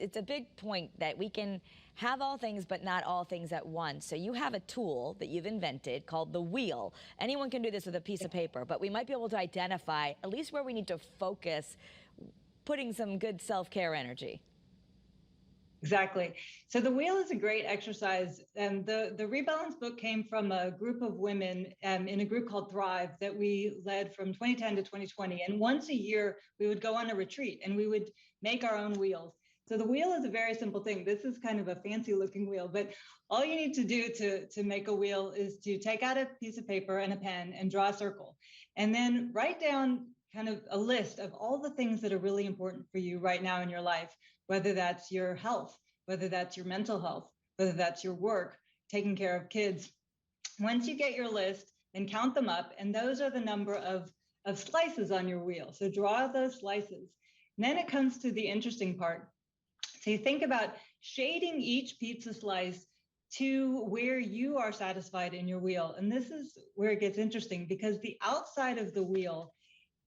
it's a big point that we can have all things, but not all things at once. So you have a tool that you've invented called the wheel. Anyone can do this with a piece of paper, but we might be able to identify at least where we need to focus, putting some good self-care energy. Exactly. So the wheel is a great exercise. And the Rebalance book came from a group of women in a group called Thrive that we led from 2010 to 2020. And once a year, we would go on a retreat and we would make our own wheels. So the wheel is a very simple thing. This is kind of a fancy looking wheel, but all you need to do to make a wheel is to take out a piece of paper and a pen and draw a circle, and then write down kind of a list of all the things that are really important for you right now in your life, whether that's your health, whether that's your mental health, whether that's your work, taking care of kids. Once you get your list, then count them up, and those are the number of slices on your wheel. So draw those slices. And then it comes to the interesting part. So you think about shading each pizza slice to where you are satisfied in your wheel. And this is where it gets interesting, because the outside of the wheel,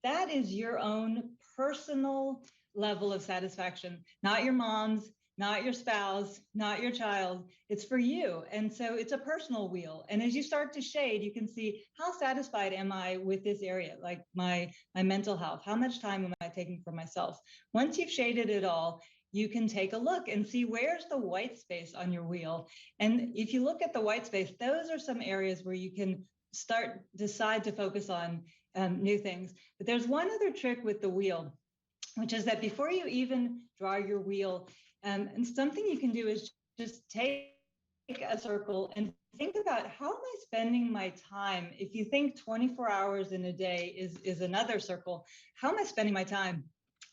that is your own personal level of satisfaction, not your mom's, not your spouse, not your child. It's for you. And so it's a personal wheel. And as you start to shade, you can see, how satisfied am I with this area, like my mental health? How much time am I taking for myself? Once you've shaded it all, you can take a look and see where's the white space on your wheel. And if you look at the white space, those are some areas where you can decide to focus on new things. But there's one other trick with the wheel, which is that before you even draw your wheel, and something you can do is just take a circle and think about, how am I spending my time? If you think 24 hours in a day is another circle, how am I spending my time?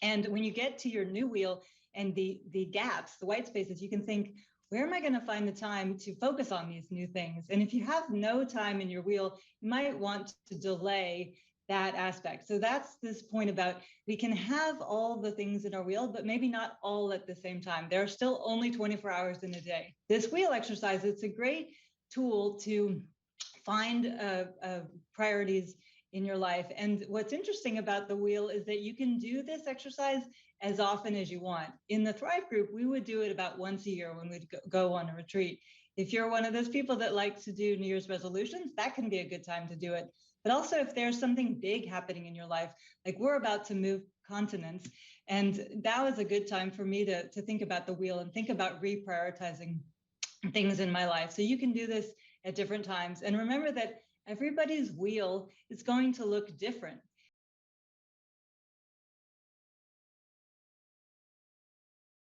And when you get to your new wheel and the gaps, the white spaces, you can think, where am I going to find the time to focus on these new things? And if you have no time in your wheel, you might want to delay that aspect. So that's this point about, we can have all the things in our wheel, but maybe not all at the same time. There are still only 24 hours in a day. This wheel exercise, it's a great tool to find priorities in your life. And what's interesting about the wheel is that you can do this exercise as often as you want. In the Thrive group, we would do it about once a year when we'd go on a retreat. If you're one of those people that likes to do New Year's resolutions, that can be a good time to do it. But also, if there's something big happening in your life, like we're about to move continents, and that was a good time for me to think about the wheel and think about reprioritizing things in my life. So you can do this at different times. And remember that everybody's wheel is going to look different.